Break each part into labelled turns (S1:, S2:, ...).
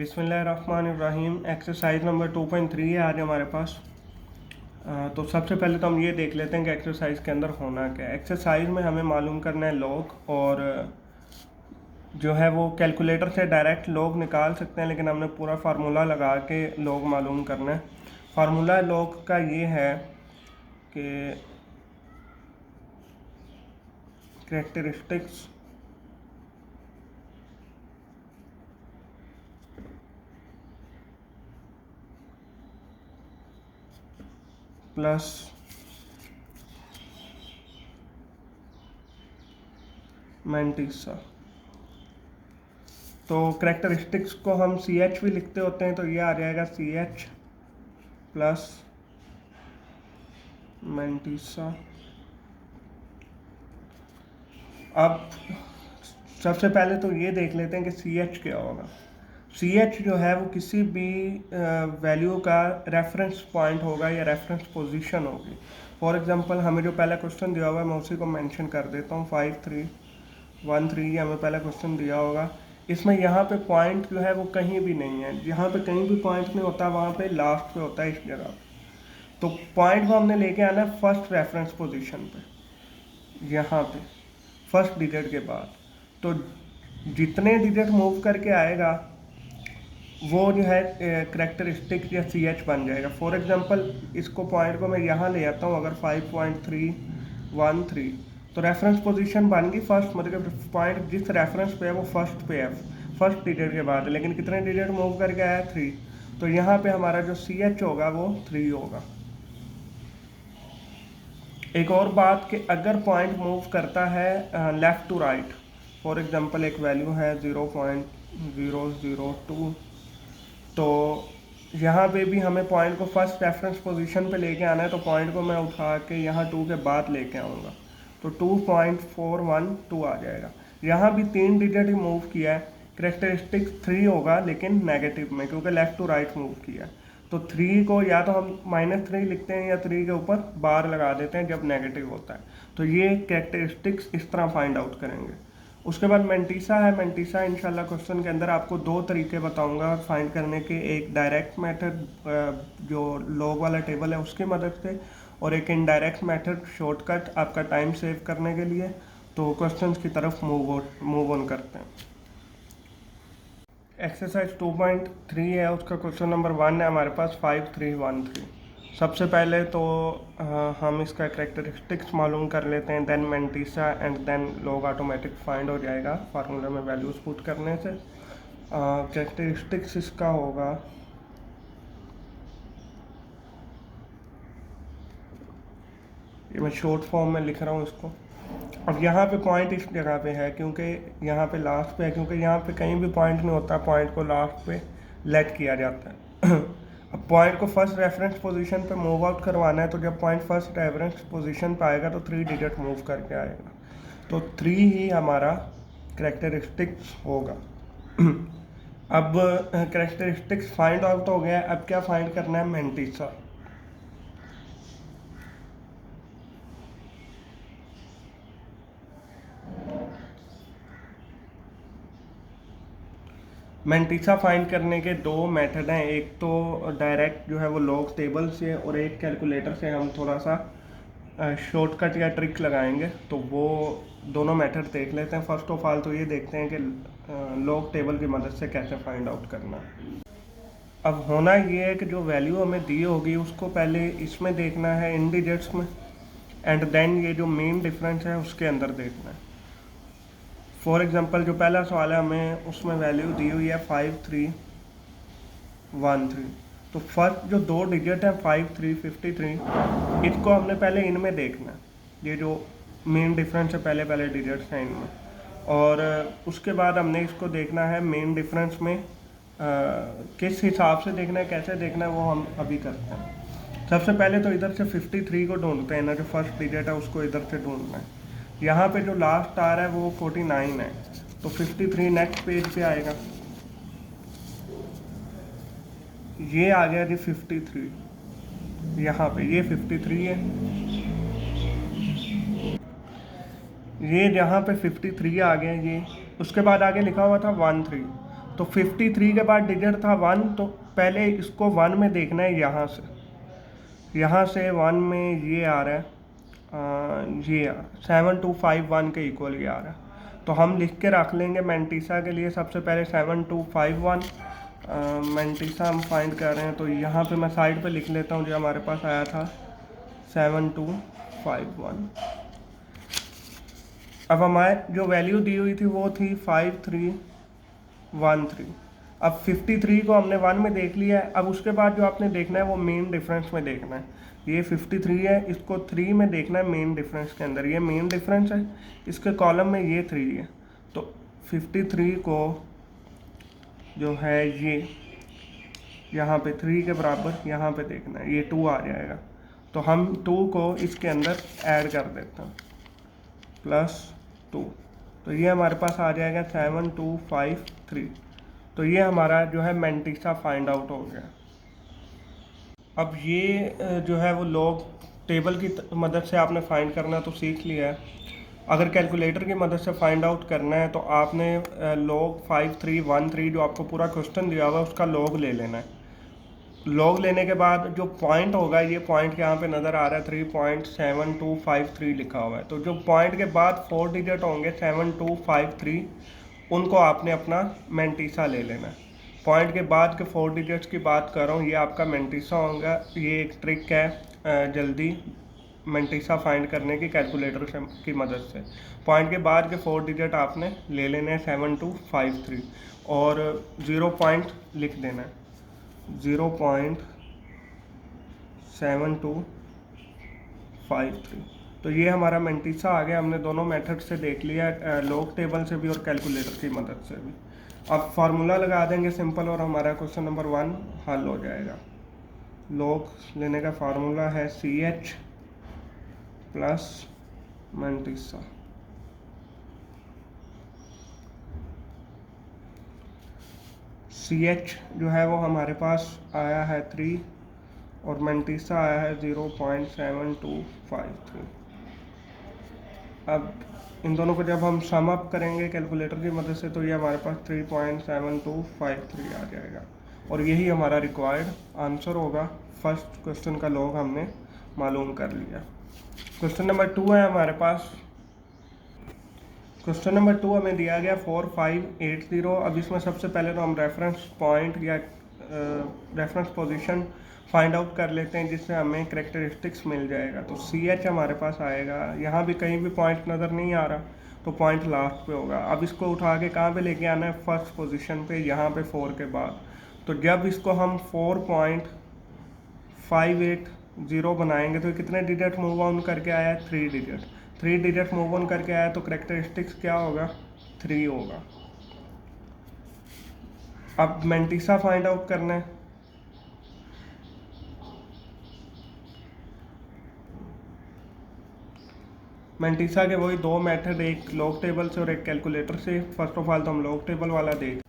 S1: बिस्मिल्लाहिर्रहमानिर्रहीम। Exercise number 2.3 है आज हमारे पास। तो सबसे पहले तो हम ये देख लेते हैं कि एक्सरसाइज के अंदर होना क्या है। एक्सरसाइज में हमें मालूम करना है लॉग, और जो है वो कैलकुलेटर से डायरेक्ट लॉग निकाल सकते हैं, लेकिन हमने पूरा फार्मूला लगा के लॉग मालूम करना है। फार्मूला लॉग का ये है कि कैरेक्टरिस्टिक्स प्लस मैंटिसा। तो कैरेक्टरिस्टिक्स को हम CH भी लिखते होते हैं, तो ये आ जाएगा CH प्लस मैंटिसा। अब सबसे पहले तो ये देख लेते हैं कि CH क्या होगा। CH जो है वो किसी भी वैल्यू का रेफरेंस पॉइंट होगा या रेफरेंस पोजीशन होगी। फॉर एग्जांपल हमें जो पहला क्वेश्चन दिया हुआ है मैं उसी को मेंशन कर देता हूँ। 5313 ये हमें पहला क्वेश्चन दिया होगा। इसमें यहाँ पे पॉइंट जो है वो कहीं भी नहीं है, जहाँ पे कहीं भी पॉइंट नहीं होता वहाँ पे लास्ट पे होता है इस जगह। तो पॉइंट को हमने लेके आना है फर्स्ट रेफरेंस पोजीशन पे, यहाँ पे फर्स्ट डिजिट के बाद। तो जितने डिजिट मूव करके आएगा वो जो है कैरेक्टरिस्टिक या CH बन जाएगा। फॉर एग्जांपल इसको पॉइंट को मैं यहाँ ले आता हूँ, अगर 5.313 तो रेफरेंस पोजीशन बन गई फर्स्ट, मतलब पॉइंट जिस रेफरेंस पे है वो फर्स्ट पे है, फर्स्ट डिजिट के बाद। लेकिन कितने डिजिट मूव करके आया 3, तो यहाँ पे हमारा जो CH होगा वो 3 होगा। एक और बात कि अगर पॉइंट मूव करता है left to right, for example एक वैल्यू है 0.002, तो यहाँ पे भी हमें पॉइंट को फर्स्ट रेफरेंस पोजीशन पे लेके आना है। तो पॉइंट को मैं उठा के यहाँ 2 के बाद लेके आऊँगा, तो 2.412 आ जाएगा। यहाँ भी 3 डिजिट ही मूव किया है, कैरेक्टरिस्टिक 3 होगा लेकिन नेगेटिव में, क्योंकि लेफ्ट टू राइट मूव किया है। तो 3 को या तो हम -3 लिखते हैं या 3 के ऊपर बार लगा देते हैं जब नेगेटिव होता है। तो ये कैरेक्टरिस्टिक्स इस तरह फाइंड आउट करेंगे। उसके बाद मैंटिसा है। मैंटिसा इंशाल्लाह क्वेश्चन के अंदर आपको 2 तरीके बताऊंगा फाइंड करने के। एक डायरेक्ट मेथड जो लॉग वाला टेबल है उसकी मदद से, और एक इनडायरेक्ट मेथड शॉर्टकट आपका टाइम सेव करने के लिए। तो क्वेश्चंस की तरफ मूव ऑन करते हैं। एक्सरसाइज 2.3 है, उसका क्वेश्चन नंबर 1 है हमारे पास 5313। सबसे पहले तो हम इसका कैरेक्टरिस्टिक्स मालूम कर लेते हैं, then mantissa and then log automatic find हो जाएगा फार्मूला में वैल्यूज पुट करने से। कैरेक्टरिस्टिक्स इसका होगा ये मैं शॉर्ट फॉर्म में लिख रहा हूँ इसको। अब यहाँ पे पॉइंट इस जगह पे है क्योंकि यहाँ पे लास्ट पे है, क्योंकि यहाँ पे कहीं भी पॉइंट नहीं होता, पॉइंट को लास्ट पे लेट किया जाता है। अब पॉइंट को फर्स्ट रेफरेंस पोजीशन पे मूव आउट करवाना है, तो जब पॉइंट फर्स्ट रेफरेंस पोजीशन पे आएगा तो 3 डिजिट मूव करके आएगा। तो 3 ही हमारा कैरेक्टरिस्टिक्स होगा। अब कैरेक्टरिस्टिक्स फाइंड आउट हो गया, अब क्या फाइंड करना है? मैंटिसा। मैंटिसा फाइंड करने के 2 मेथड हैं। एक तो डायरेक्ट जो है वो लॉग टेबल से, और एक कैलकुलेटर से हम थोड़ा सा शॉर्टकट या ट्रिक लगाएंगे। तो वो दोनों मेथड देख लेते हैं। फर्स्ट ऑफ ऑल तो ये देखते हैं कि लॉग टेबल की मदद से कैसे फाइंड आउट करना है। अब होना ये है कि जो वैल्यू हमें दी होगी उसको पहले इसमें देखना है इन डिजिट्स में, एंड देन ये जो मेन डिफरेंस है उसके अंदर देखना है। फॉर एग्जांपल जो पहला सवाल है हमें उसमें वैल्यू दी हुई है 5313। तो फर्स्ट जो 2 डिजिट है 5353, इसको हमने पहले इनमें देखना है, ये जो मेन डिफरेंस है पहले डिजिट्स हैं इनमें। और उसके बाद हमने इसको देखना है मेन डिफरेंस में किस हिसाब से देखना है, कैसे देखना है, वो हम अभी करते हैं। सबसे पहले तो इधर से 53 को ढूंढते हैं ना, जो फर्स्ट डिजिट है उसको इधर से ढूंढना है। यहाँ पे जो लास्ट आ रहा है वो 49 है, तो 53 नेक्स्ट पेज पे आएगा। ये आ गया जी 53, यहाँ पे ये 53 है, ये यहाँ पे 53 आ गया ये। उसके बाद आगे लिखा हुआ था 13, तो 53 के बाद डिजिट था 1, तो पहले इसको 1 में देखना है। यहाँ से 1 में ये आ रहा है, ये 7251 के इक्वल ये आ रहा है। तो हम लिख के रख लेंगे मैंटीसा के लिए सबसे पहले 7251। मैंटीसा हम फाइंड कर रहे हैं, तो यहाँ पे मैं साइड पे लिख लेता हूँ जो हमारे पास आया था 7251। अब हमारे जो वैल्यू दी हुई थी वो थी 5313। अब 53 को हमने 1 में देख लिया है। अब उसके बाद जो आपने देखना है वो मेन डिफरेंस में देखना है। ये 53 है, इसको 3 में देखना है मेन डिफरेंस के अंदर। ये मेन डिफरेंस है, इसके कॉलम में ये 3 है। तो 53 को जो है ये यहाँ पे 3 के बराबर यहाँ पे देखना है, ये 2 आ जाएगा। तो हम 2 को इसके अंदर ऐड कर देते हैं +2, तो ये हमारे पास आ जाएगा 7253। तो ये हमारा जो है मैंटीसा फाइंड आउट हो गया। अब ये जो है वो लॉग टेबल की मदद से आपने फाइंड करना तो सीख लिया है। अगर कैलकुलेटर की मदद से फाइंड आउट करना है तो आपने लॉग 5313 जो आपको पूरा क्वेश्चन दिया हुआ है उसका लॉग ले लेना है। लॉग लेने के बाद जो पॉइंट होगा, ये पॉइंट यहाँ पे नज़र आ रहा है 3.7253 लिखा हुआ है। तो जो पॉइंट के बाद 4 डिजिट होंगे 7253, उनको आपने अपना मैंटीसा ले लेना है। पॉइंट के बाद के 4 डिजिट्स की बात कर रहा हूँ, ये आपका मैंटीसा होगा। ये एक ट्रिक है जल्दी मैंटीसा फाइंड करने की कैलकुलेटर की मदद से। पॉइंट के बाद के 4 डिजिट आपने ले लेने हैं 7253 और 0 पॉइंट लिख देना है, 0.7253। तो ये हमारा मैंटीसा आ गया। हमने दोनों मेथड से देख लिया, लॉग टेबल से भी और कैलकुलेटर की मदद से भी। अब फार्मूला लगा देंगे सिंपल और हमारा क्वेश्चन नंबर 1 हल हो जाएगा। लॉग लेने का फार्मूला है CH प्लस मैंटीसा। CH जो है वो हमारे पास आया है 3 और मैंटीसा आया है 0.7253। अब इन दोनों को जब हम सम अप करेंगे कैलकुलेटर की मदद से तो ये हमारे पास 3.7253 आ जाएगा और यही हमारा रिक्वायर्ड आंसर होगा। फर्स्ट क्वेश्चन का लॉग हमने मालूम कर लिया। क्वेश्चन नंबर 2 है हमारे पास। क्वेश्चन नंबर 2 हमें दिया गया 4580। अब इसमें सबसे पहले तो हम रेफरेंस पॉइंट या रेफरेंस पोजीशन फाइंड आउट कर लेते हैं जिससे हमें करेक्टरिस्टिक्स मिल जाएगा। तो CH हमारे पास आएगा, यहाँ भी कहीं भी पॉइंट नज़र नहीं आ रहा तो पॉइंट लास्ट पे होगा। अब इसको उठा के कहाँ पे लेके आना है, फर्स्ट पोजीशन पे, यहाँ पे 4 के बाद। तो जब इसको हम 4.580 बनाएंगे तो कितने डिजिट मूव ऑन करके आया है, 3 डिजिट। 3 डिजिट मूव ऑन करके आया तो करेक्टरिस्टिक्स क्या होगा, 3 होगा। अब मैंटीसा फाइंड आउट करना है। मैंटीसा के वही 2 मेथड, एक लॉग टेबल से और एक कैलकुलेटर से। फर्स्ट ऑफ ऑल तो हम लॉग टेबल वाला देख।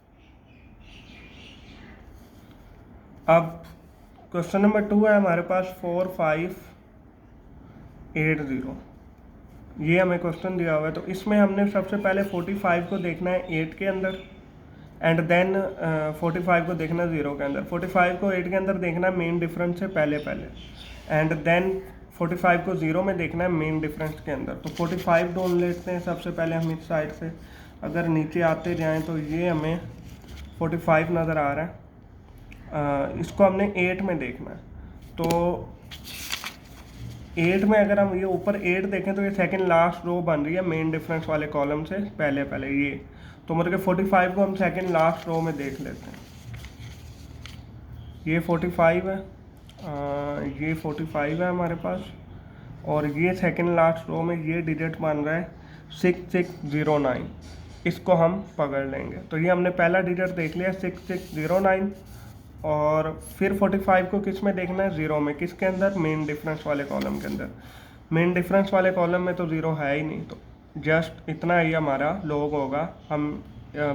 S1: अब क्वेश्चन नंबर 2 है हमारे पास 4580, ये हमें क्वेश्चन दिया हुआ है। तो इसमें हमने सबसे पहले 45 को देखना है 8 के अंदर एंड देन 45 को देखना है 0 के अंदर। 45 को 8 के अंदर देखना है मेन डिफरेंस से पहले एंड देन 45 को 0 में देखना है मेन डिफरेंस के अंदर। तो 45 ढूंढ लेते हैं सबसे पहले हम इस साइड से। अगर नीचे आते जाएं तो ये हमें 45 नज़र आ रहा है। इसको हमने 8 में देखना है। तो 8 में अगर हम ये ऊपर 8 देखें तो ये सेकंड लास्ट रो बन रही है मेन डिफरेंस वाले कॉलम से पहले ये। तो मतलब 45 को हम सेकंड लास्ट रो में देख लेते हैं। ये 45 है, ये 45 है हमारे पास और ये सेकंड लास्ट रो में ये डिजिट बन रहा है 6609। इसको हम पकड़ लेंगे। तो ये हमने पहला डिजिट देख लिया 6609 और फिर 45 को किस में देखना है, 0 में। किसके अंदर, मेन डिफरेंस वाले कॉलम के अंदर। मेन डिफरेंस वाले कॉलम में तो 0 है ही नहीं, तो जस्ट इतना ही हमारा लॉग होगा। हम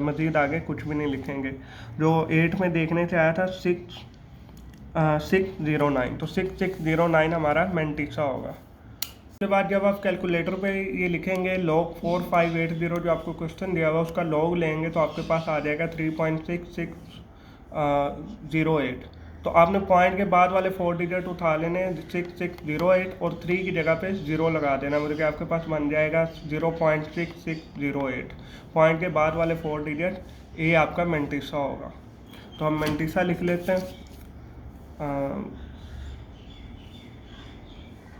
S1: मज़ीद आगे कुछ भी नहीं लिखेंगे। जो 8 में देखने से आया था 6609, तो 6609 हमारा मैंटीसा होगा। उसके बाद जब आप कैलकुलेटर पे ये लिखेंगे log 4580 जो आपको क्वेश्चन दिया हुआ उसका log लेंगे तो आपके पास आ जाएगा 3.6608। तो आपने पॉइंट के बाद वाले 4 डिजिट उठा लेने 6608 और 3 की जगह पे 0 लगा देना, मतलब कि आपके पास बन जाएगा 0.6608। पॉइंट के बाद वाले 4 डिजिट ये आपका मेंटिसा होगा। तो हम मेंटिसा लिख लेते हैं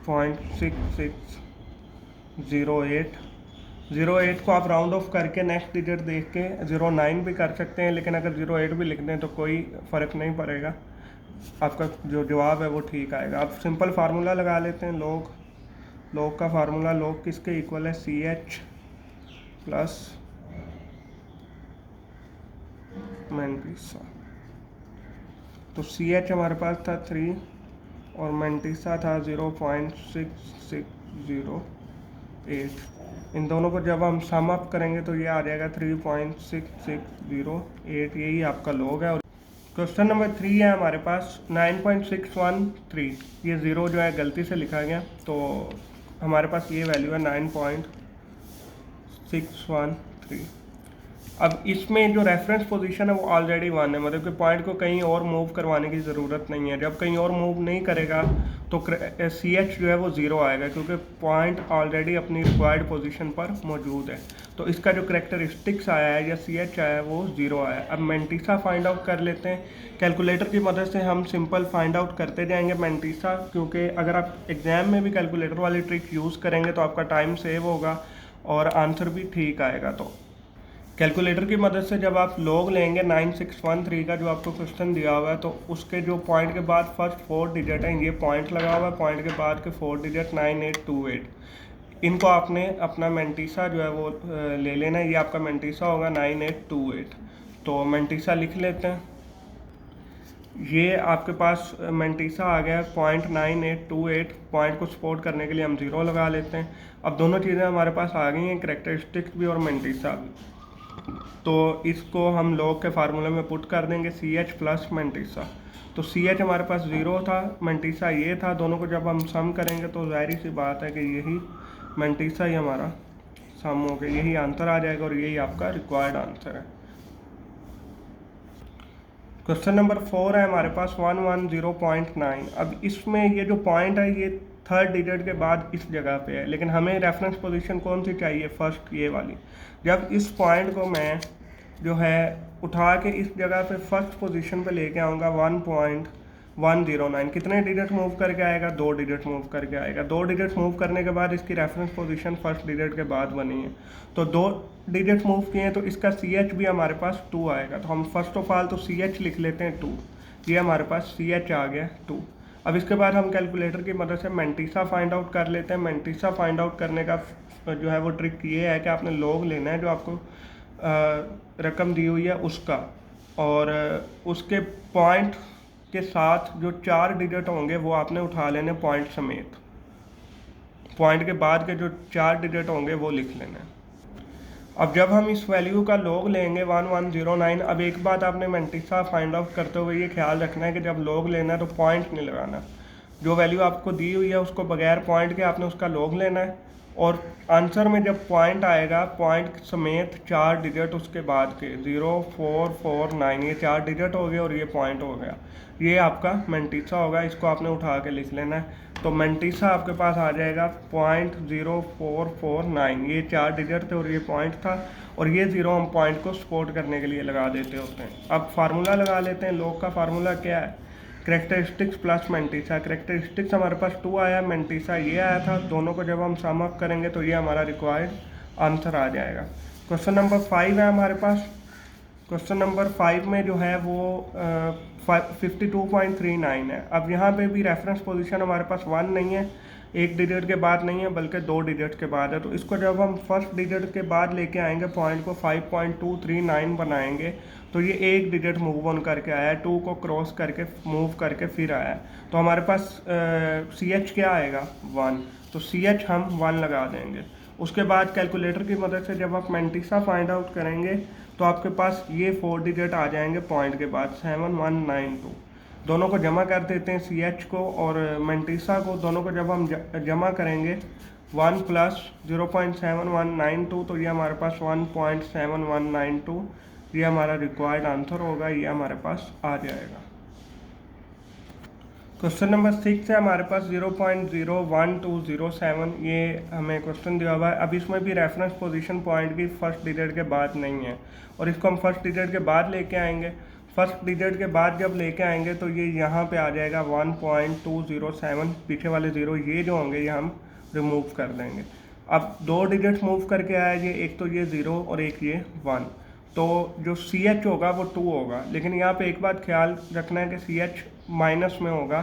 S1: 0.6608 को आप राउंड ऑफ करके नेक्स्ट डिजिट देख के 09 भी कर सकते हैं, लेकिन अगर 08 भी लिख दें तो कोई फ़र्क नहीं पड़ेगा, आपका जो जवाब है वो ठीक आएगा। आप सिंपल फार्मूला लगा लेते हैं। log का फार्मूला log किसके इक्वल है, CH प्लस मेंटिसा। तो CH हमारे पास था 3 और मेंटिसा था 0.6608। इन दोनों को जब हम सम अप करेंगे तो ये आ जाएगा 3.6608। यही आपका log है। और क्वेश्चन नंबर 3 है हमारे पास 9.613। ये ज़ीरो जो है गलती से लिखा गया, तो हमारे पास ये वैल्यू है 9.613। अब इसमें जो रेफरेंस पोजीशन है वो ऑलरेडी 1 है, मतलब कि पॉइंट को कहीं और मूव करवाने की ज़रूरत नहीं है। जब कहीं और मूव नहीं करेगा तो CH जो है वो 0 आएगा, क्योंकि पॉइंट ऑलरेडी अपनी रिक्वायर्ड पोजीशन पर मौजूद है। तो इसका जो करेक्टरिस्टिक्स आया है या CH आया है वो 0 आया है। अब मेंटिसा फाइंड आउट कर लेते हैं। कैलकुलेटर की मदद से हम सिंपल फाइंड आउट करते जाएंगे मेंटिसा, क्योंकि अगर आप एग्ज़ाम में भी कैलकुलेटर वाली ट्रिक यूज़ करेंगे तो आपका टाइम सेव होगा और आंसर भी ठीक आएगा। तो कैलकुलेटर की मदद से जब आप log लेंगे 9613 का जो आपको क्वेश्चन दिया हुआ है, तो उसके जो पॉइंट के बाद फर्स्ट 4 डिजिट हैं, ये पॉइंट लगा हुआ है, पॉइंट के बाद के 4 डिजिट 9828, इनको आपने अपना मेंटिसा जो है वो ले लेना है। ये आपका मेंटिसा होगा 9828। तो मेंटिसा लिख लेते हैं। ये आपके पास मेंटिसा आ गया 0.9828। पॉइंट को सपोर्ट करने के लिए हम 0 लगा लेते हैं। अब दोनों चीज़ें हमारे पास आ गई हैं, करेक्टरिस्टिक्स भी और मेंटिसा भी। तो इसको हम log के फार्मूले में पुट कर देंगे CH प्लस मेंटिसा। तो CH हमारे पास 0 था, मेंटिसा ये था, दोनों को जब हम सम करेंगे तो जाहिर सी बात है कि यही मेंटिसा ही हमारा सम हो गया, यही आंसर आ जाएगा और यही आपका रिक्वायर्ड आंसर है। क्वेश्चन नंबर 4 है हमारे पास 110.9। अब इसमें ये जो पॉइंट है ये थर्ड डिजिट के बाद इस जगह पे है, लेकिन हमें रेफरेंस पोजीशन कौन सी चाहिए, फर्स्ट ये वाली। जब इस पॉइंट को मैं जो है उठा के इस जगह पे फर्स्ट पोजीशन पे लेके आऊँगा 1.109, कितने डिजिट मूव करके आएगा, 2 डिजिट मूव करके आएगा। 2 डिजिट मूव करने के बाद इसकी रेफरेंस पोजीशन फर्स्ट डिजिट के बाद बनी है, तो 2 डिजिट मूव किए हैं तो इसका CH भी हमारे पास 2 आएगा। तो हम फर्स्ट ऑफ ऑल तो CH लिख लेते हैं 2, ये हमारे पास CH आ गया 2। अब इसके बाद हम कैलकुलेटर की मदद से मेंटिसा फाइंड आउट कर लेते हैं। मेंटिसा फाइंड आउट करने का जो है वो ट्रिक ये है कि आपने log लेना है जो आपको रकम दी हुई है उसका, और उसके पॉइंट के साथ जो 4 डिजिट होंगे वो आपने उठा लेने पॉइंट समेत। पॉइंट के बाद के जो 4 डिजिट होंगे वो लिख लेना है। अब जब हम इस वैल्यू का log लेंगे 1109, अब एक बात आपने मेंटिसा फाइंड आउट करते हुए ये ख्याल रखना है कि जब log लेना है तो पॉइंट नहीं लगाना। जो वैल्यू आपको दी हुई है उसको बगैर पॉइंट के आपने उसका log लेना है, और आंसर में जब पॉइंट आएगा पॉइंट समेत 4 डिजिट उसके बाद के 0449, ये 4 डिजिट हो गए और ये पॉइंट हो गया, ये आपका मेंटिसा होगा। इसको आपने उठा के लिख लेना है। तो मेंटिसा आपके पास आ जाएगा 0.0449, ये 4 डिजिट थे और ये पॉइंट था, और ये 0 हम पॉइंट को सपोर्ट करने के लिए लगा देते होते हैं। अब फार्मूला लगा लेते हैं। log का फार्मूला क्या है, करेक्टरिस्टिक्स प्लस मेंटिसा। करेक्टरिस्टिक्स हमारे पास 2 आया, मेंटिसा ये आया था, दोनों को जब हम सम अप करेंगे तो ये हमारा रिक्वायर्ड आंसर आ जाएगा। क्वेश्चन नंबर 5 है हमारे पास। क्वेश्चन नंबर 5 में जो है वो 52.39 है। अब यहाँ पे भी रेफरेंस पोजीशन हमारे पास 1 नहीं है, 1 डिजिट के बाद नहीं है बल्कि 2 डिजिट के बाद है। तो इसको जब हम फर्स्ट डिजिट के बाद लेके आएंगे पॉइंट को 5.239 बनाएंगे तो ये 1 डिजिट मूव ऑन करके आया है, 2 को क्रॉस करके मूव करके फिर आया है। तो हमारे पास CH क्या आएगा 1, तो CH हम 1 लगा देंगे। उसके बाद कैलकुलेटर की मदद से जब आप मेंटिसा फाइंड आउट करेंगे तो आपके पास ये 4 डिजिट आ जाएंगे पॉइंट के बाद 7192। दोनों को जमा कर देते हैं, CH को और मेंटिसा को, दोनों को जब हम जमा करेंगे 1 प्लस 0.7192, तो ये हमारे पास 1.7192, ये हमारा रिक्वायर्ड आंसर होगा, ये हमारे पास आ जाएगा। क्वेश्चन नंबर 6 है हमारे पास 0.01207, ये हमें क्वेश्चन दिया हुआ है। अब इसमें भी रेफरेंस पोजीशन पॉइंट की फर्स्ट डिजिट के बाद नहीं है, और इसको हम फर्स्ट डिजिट के बाद लेके आएंगे। फर्स्ट डिजिट के बाद जब लेके आएंगे तो ये यहाँ पे आ जाएगा 1.207, पीछे वाले ज़ीरो ये जो होंगे ये हम रिमूव कर देंगे। अब दो डिजिट मूव करके आया ये, एक तो ये 0 और एक ये 1, तो जो CH होगा वो 2 होगा। लेकिन यहाँ पे एक बात ख्याल रखना है कि CH माइनस में होगा,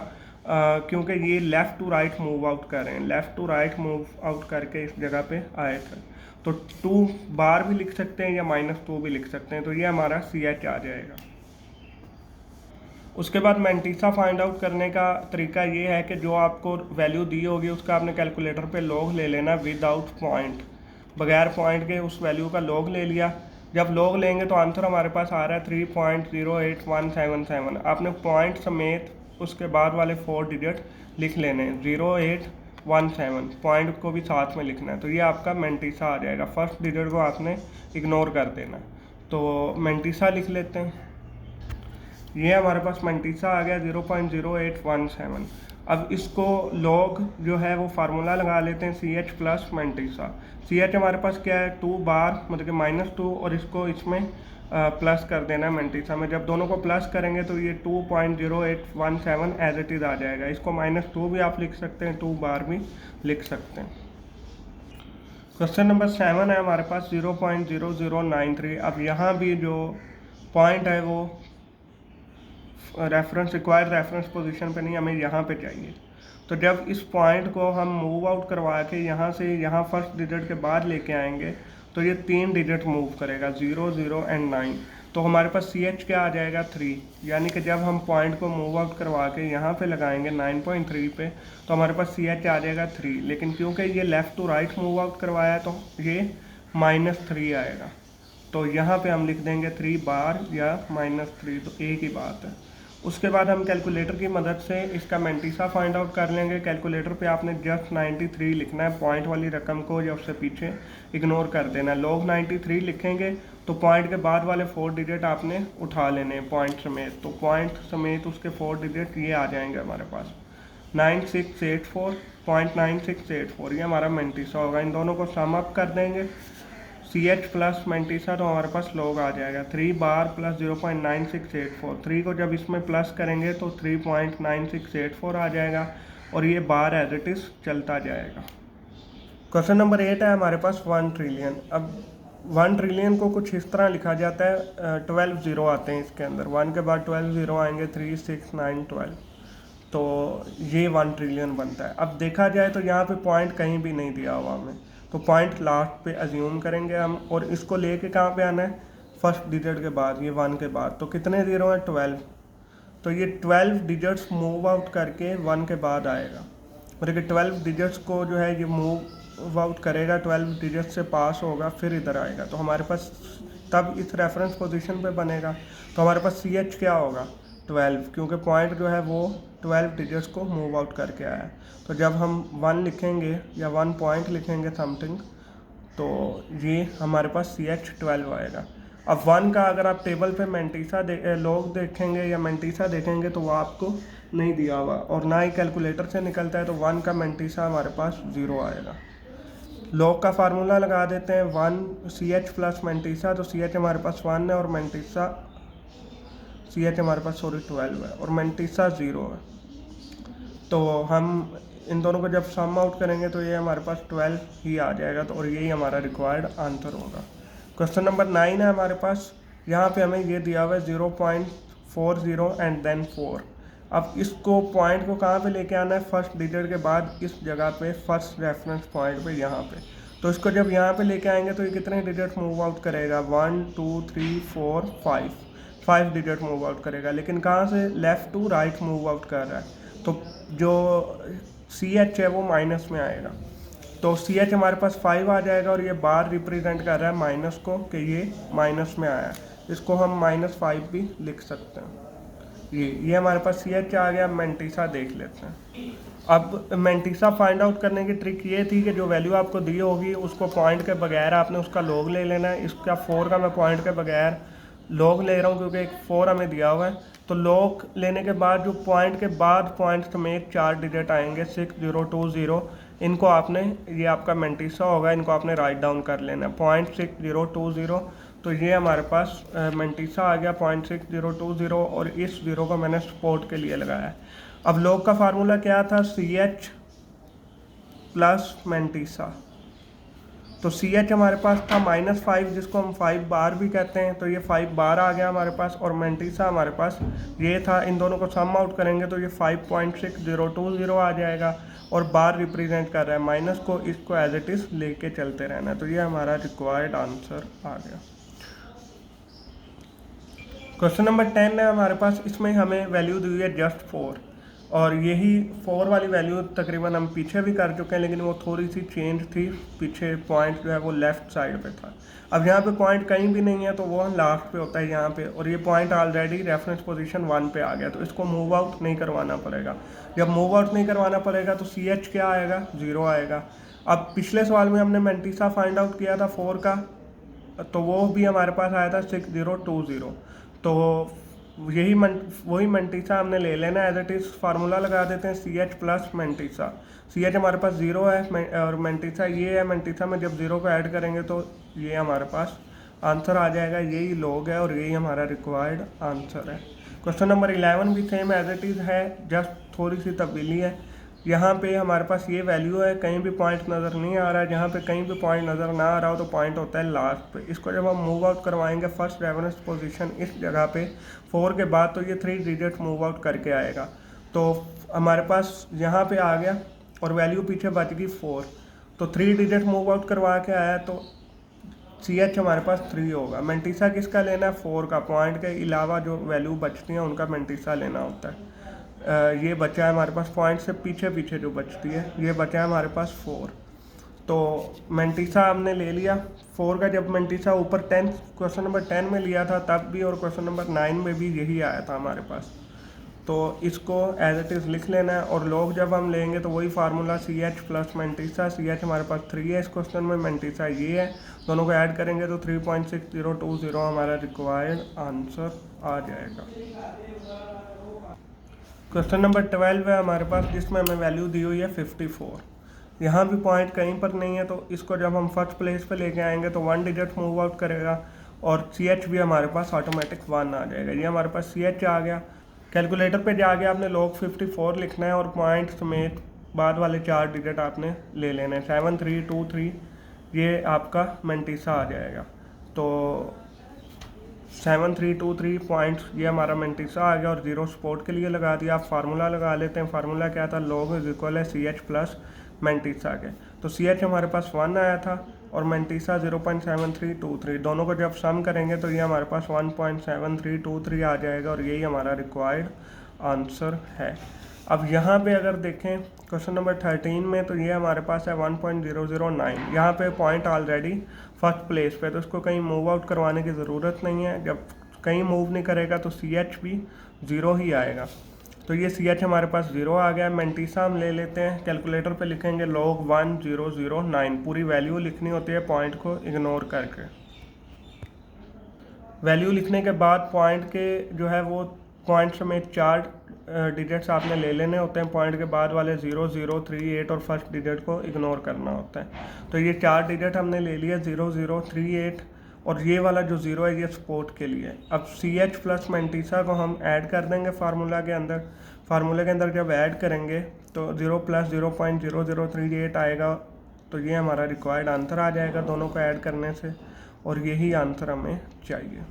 S1: क्योंकि ये left to right move out कर रहे हैं, left to right move out करके इस जगह पे आए थे। तो 2 बार भी लिख सकते हैं या -2 भी लिख सकते हैं, तो ये हमारा CH आ जाएगा। उसके बाद मैंटीसा फाइंड आउट करने का तरीका ये है कि जो आपको वैल्यू दी होगी उसका आपने कैलकुलेटर पे लॉग ले लेना विदाउट पॉइंट, बगैर पॉइंट के उस वैल्यू का लॉग ले लिया। जब लॉग लेंगे तो आंसर हमारे पास आ रहा है 3.08177। आपने पॉइंट समेत उसके बाद वाले 4 डिजिट लिख लेने, 0817, पॉइंट को भी साथ में लिखना है, तो ये आपका मैंटीसा आ जाएगा। फर्स्ट डिजिट को आपने इग्नोर कर देना। तो मैंटीसा लिख लेते हैं, ये हमारे पास मैंटीसा आ गया 0.0817। अब इसको लॉग जो है वो फार्मूला लगा लेते हैं, CH प्लस मैंटीसा। CH हमारे पास क्या है 2 बार, मतलब कि -2, और इसको इसमें प्लस कर देना है मैंटीसा में। जब दोनों को प्लस करेंगे तो ये 2.0817 एज इट इज़ आ जाएगा। इसको -2 भी आप लिख सकते हैं, 2 बार भी लिख सकते हैं। क्वेश्चन नंबर 7 है हमारे पास 0.0093। अब यहाँ भी जो पॉइंट है वो रिक्वायर्ड रेफरेंस पोजीशन पे नहीं, हमें यहाँ पे चाहिए। तो जब इस पॉइंट को हम मूव आउट करवा के यहाँ से यहाँ फर्स्ट डिजिट के बाद लेके आएंगे तो ये 3 डिजिट मूव करेगा, 0, 0 एंड 9। तो हमारे पास CH क्या आ जाएगा 3, यानी कि जब हम पॉइंट को मूव आउट करवा के यहाँ पे लगाएंगे 9.3 पे तो हमारे पास CH आ जाएगा 3। लेकिन क्योंकि ये left to right move out करवाया है तो ये -3 आएगा। तो यहाँ पे हम लिख देंगे 3 बार या -3, तो एक ही बात है। उसके बाद हम कैलकुलेटर की मदद से इसका मैंटीसा फाइंड आउट कर लेंगे। कैलकुलेटर पे आपने जस्ट 93 लिखना है, पॉइंट वाली रकम को या उससे पीछे इग्नोर कर देना है। लॉग 93 लिखेंगे तो पॉइंट के बाद वाले 4 डिजिट आपने उठा लेने हैं पॉइंट समेत। तो पॉइंट समेत उसके 4 डिजिट ये आ जाएंगे हमारे पास 9684.9684, ये हमारा मैंटीसा होगा। इन दोनों को सम अप कर देंगे, CH प्लस मैंटीसा, तो हमारे पास लॉग आ जाएगा 3 बार प्लस 0.9684। 3 को जब इसमें प्लस करेंगे तो 3.9684 आ जाएगा, और ये बार एज इट इज़ चलता जाएगा। क्वेश्चन नंबर 8 है हमारे पास 1 ट्रिलियन। अब 1 ट्रिलियन को कुछ इस तरह लिखा जाता है, 12 ज़ीरो आते हैं इसके अंदर, 1 के बाद 12 ज़ीरो आएंगे, 3, 6, 9, 12, तो ये 1 ट्रिलियन बनता है। अब देखा जाए तो यहाँ पे पॉइंट कहीं भी नहीं दिया हुआ हमें, तो पॉइंट लास्ट पे अज्यूम करेंगे हम, और इसको लेके कहाँ पे आना है फर्स्ट डिजिट के बाद, ये 1 के बाद। तो कितने ज़ीरो हैं 12, तो ये 12 डिजिट्स मूव आउट करके 1 के बाद आएगा, मतलब कि 12 डिजिट्स को जो है ये मूव आउट करेगा, 12 डिजिट से पास होगा, फिर इधर आएगा। तो हमारे पास तब इस रेफरेंस पोजीशन पे बनेगा। तो हमारे पास CH क्या होगा 12, क्योंकि पॉइंट जो है वो 12 डिजिट्स को मूव आउट करके आया। तो जब हम 1 लिखेंगे या 1 पॉइंट लिखेंगे समथिंग, तो ये हमारे पास CH 12 आएगा। अब 1 का अगर आप टेबल पे मैंटीसा लॉग देखेंगे या मैंटीसा देखेंगे तो वो आपको नहीं दिया हुआ, और ना ही कैलकुलेटर से निकलता है, तो 1 का मैंटीसा हमारे पास 0 आएगा। लॉग का फार्मूला लगा देते हैं, 1 CH प्लस मैंटीसा, तो CH हमारे पास 1 है और मैंटीसा CH हमारे पास 12 है और मैंटीसा 0 है। तो हम इन दोनों को जब सम आउट करेंगे तो ये हमारे पास 12 ही आ जाएगा, तो और यही हमारा रिक्वायर्ड आंसर होगा। क्वेश्चन नंबर 9 है हमारे पास, यहाँ पे हमें ये दिया हुआ है 0.40 एंड देन 4। अब इसको पॉइंट को कहाँ पे लेके आना है, फर्स्ट डिजिट के बाद इस जगह पे, फर्स्ट रेफरेंस पॉइंट पे यहाँ पे। तो इसको जब यहाँ पे लेके आएंगे तो ये कितने डिजिट मूव आउट करेगा, 1, 2, 3, 4, 5 डिजिट मूव आउट करेगा। लेकिन कहाँ से, left to right move out कर रहा है, तो जो CH है वो माइनस में आएगा। तो CH हमारे पास 5 आ जाएगा, और ये बार रिप्रेजेंट कर रहा है माइनस को, कि ये माइनस में आया। इसको हम -5 भी लिख सकते हैं। ये हमारे पास CH आ गया। मैंटीसा देख लेते हैं। अब मेंटिसा फाइंड आउट करने की ट्रिक ये थी कि जो वैल्यू आपको दी होगी उसको पॉइंट के बगैर आपने उसका लॉग ले लेना है। इसका 4 का मैं पॉइंट के बगैर लॉग ले रहा हूँ क्योंकि एक 4 हमें दिया हुआ है। तो लॉग लेने के बाद जो पॉइंट के बाद पॉइंट समेत 4 डिजिट आएंगे 6020, इनको आपने, ये आपका मेंटिसा होगा, इनको आपने राइट डाउन कर लेना है 0.6020। तो ये हमारे पास मेंटिसा आ गया 0.6020 और इस ज़ीरो को मैंने सपोर्ट के लिए लगाया है। अब लॉग का फार्मूला क्या था, CH प्लस मेंटिसा। तो CH हमारे पास था -5 जिसको हम 5 बार भी कहते हैं, तो ये 5 बार आ गया हमारे पास। और मेंटिसा हमारे पास ये था, इन दोनों को सम आउट करेंगे तो ये 5.6020 आ जाएगा। और बार रिप्रेजेंट कर रहा है माइनस को, इसको एज इट इज़ लेके चलते रहना है। तो ये हमारा रिक्वायर्ड आंसर आ गया। क्वेश्चन नंबर 10 है हमारे पास, इसमें हमें वैल्यू दी हुई है जस्ट 4 और यही 4 वाली वैल्यू तकरीबन हम पीछे भी कर चुके हैं, लेकिन वो थोड़ी सी चेंज थी। पीछे पॉइंट जो है वो लेफ़्ट साइड पे था। अब यहाँ पे पॉइंट कहीं भी नहीं है तो वो लास्ट पे होता है यहाँ पे, और ये पॉइंट ऑलरेडी रेफरेंस पोजीशन 1 पे आ गया, तो इसको मूव आउट नहीं करवाना पड़ेगा। जब मूव आउट नहीं करवाना पड़ेगा तो CH क्या आएगा, 0 आएगा। अब पिछले सवाल में हमने मेंटिसा फाइंड आउट किया था 4 का, तो वो भी हमारे पास आया था 6020। तो वही मेंटिसा हमने ले लेना एज इट इज़। फार्मूला लगा देते हैं CH प्लस मेंटिसा। CH हमारे पास 0 है और मेंटिसा ये है। मेंटिसा में जब 0 को ऐड करेंगे तो ये हमारे पास आंसर आ जाएगा। यही लॉग है और यही हमारा रिक्वायर्ड आंसर है। क्वेश्चन नंबर 11 भी सेम एज इट इज़ है, जस्ट थोड़ी सी तब्दीली है। यहाँ पे हमारे पास ये वैल्यू है, कहीं भी पॉइंट नज़र नहीं आ रहा है। जहाँ पे कहीं भी पॉइंट नज़र ना आ रहा हो तो पॉइंट होता है लास्ट पे। इसको जब हम मूव आउट करवाएंगे फर्स्ट रेफरेंस पोजीशन इस जगह पे 4 के बाद, तो ये 3 डिजिट मूव आउट करके आएगा। तो हमारे पास यहाँ पे आ गया और वैल्यू पीछे बच गई 4, तो 3 डिजिट मूव आउट करवा के आया, तो CH हमारे पास 3 होगा। मेंटिसा किसका लेना है, 4 का। पॉइंट के अलावा जो वैल्यू बचती हैं उनका मेंटिसा लेना होता है। ये बचा है हमारे पास पॉइंट से पीछे पीछे जो बचती है, ये बचा है हमारे पास 4। तो मेंटिसा हमने ले लिया 4 का। जब मेंटिसा ऊपर क्वेश्चन नंबर 10 में लिया था तब भी, और क्वेश्चन नंबर 9 में भी यही आया था हमारे पास। तो इसको एज इट इज़ लिख लेना है। और लॉग जब हम लेंगे तो वही formula CH plus mantissa. CH हमारे पास 3 है इस क्वेश्चन में, मेंटिसा ये है, दोनों को ऐड करेंगे तो 3.6020 हमारा रिक्वायर्ड आंसर आ जाएगा। क्वेश्चन नंबर 12 है हमारे पास, जिसमें हमें वैल्यू दी हुई है 54। यहाँ भी पॉइंट कहीं पर नहीं है, तो इसको जब हम फर्स्ट प्लेस पे लेके आएंगे तो 1 डिजिट मूव आउट करेगा और CH भी हमारे पास ऑटोमेटिक 1 आ जाएगा। ये हमारे पास CH आ गया। कैलकुलेटर पे जाके आपने log 54 लिखना है और पॉइंट समेत बाद वाले 4 डिजिट आपने ले लेने हैं। 7323 ये आपका मेंटिसा आ जाएगा। तो 7323 पॉइंट्स ये हमारा मेंटिसा आ गया और 0 सपोर्ट के लिए लगा दिया। आप फार्मूला लगा लेते हैं। फार्मूला क्या था, log इज इक्वल है CH प्लस मेंटिसा के। तो CH हमारे पास 1 आया था और मेंटिसा 0.7323। दोनों को जब सम करेंगे तो ये हमारे पास 1.7323 आ जाएगा और यही हमारा रिक्वायर्ड आंसर है। अब यहाँ पे अगर देखें क्वेश्चन नंबर 13 में, तो ये हमारे पास है 1.009। यहाँ पे पॉइंट ऑलरेडी फर्स्ट प्लेस पे, तो इसको कहीं मूव आउट करवाने की ज़रूरत नहीं है। जब कहीं मूव नहीं करेगा तो CH भी 0 ही आएगा। तो ये CH हमारे पास 0 आ गया। मेंटिसा हम ले लेते हैं, कैलकुलेटर पे लिखेंगे log 1009। पूरी वैल्यू लिखनी होती है, पॉइंट को इग्नोर करके। वैल्यू लिखने के बाद पॉइंट के जो है वो पॉइंट समेत 4 डिजिट्स आपने ले लेने होते हैं। पॉइंट के बाद वाले 0 0 3 8 और फर्स्ट डिजिट को इग्नोर करना होता है। तो ये 4 डिजिट हमने ले लिया 0 0 3 8 और ये वाला जो 0 है ये सपोर्ट के लिए। अब CH प्लस मेंटिसा को हम ऐड कर देंगे फार्मूला के अंदर। फार्मूले के अंदर जब ऐड करेंगे तो 0 प्लस 0.0038 आएगा। तो ये हमारा रिक्वायर्ड आंसर आ जाएगा दोनों को ऐड करने से, और यही आंसर हमें चाहिए।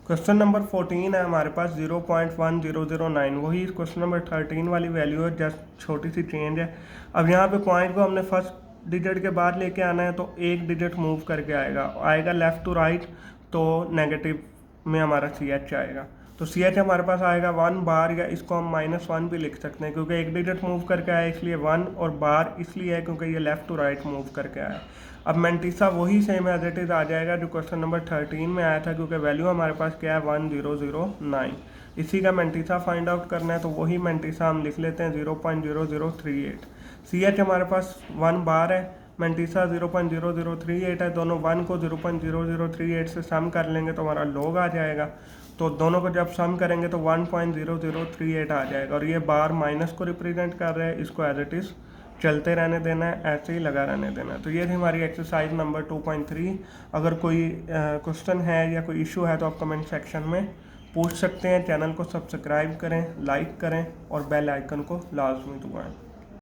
S1: क्वेश्चन नंबर 14 है हमारे पास 0.1009। वही क्वेश्चन नंबर 13 वाली वैल्यू है, जस्ट छोटी सी चेंज है। अब यहाँ पे पॉइंट को हमने फर्स्ट डिजिट के बाद लेके आना है, तो एक डिजिट मूव करके आएगा लेफ़्ट टू राइट, तो नेगेटिव में हमारा CH आएगा। तो CH हमारे पास आएगा 1 बार, या इसको हम -1 भी लिख सकते हैं क्योंकि एक डिजिट मूव करके आया इसलिए 1, और बार इसलिए है क्योंकि ये लेफ़्ट टू राइट मूव करके आया। अब मेंटिसा वही सेम एज इट इज़ आ जाएगा जो क्वेश्चन नंबर 13 में आया था, क्योंकि वैल्यू हमारे पास क्या है 1009। इसी का मैंटीसा फाइंड आउट करना है, तो वही मैंटीसा हम लिख लेते हैं 0.0038। सी एच हमारे पास 1 बार है, मैंटीसा 0.0038 है। दोनों 1 को 0.0038 से सम कर लेंगे तो हमारा लॉग आ जाएगा। तो दोनों को जब सम करेंगे तो 1.0038 आ जाएगा। और ये बार माइनस को रिप्रेजेंट कर रहा है, इसको एज इट इज़ चलते रहने देना है, ऐसे ही लगा रहने देना है। तो ये थी हमारी एक्सरसाइज नंबर 2.3। अगर कोई क्वेश्चन है या कोई इशू है तो आप कमेंट सेक्शन में पूछ सकते हैं। चैनल को सब्सक्राइब करें, लाइक करें और बेल आइकन को लाजमी दबाएं।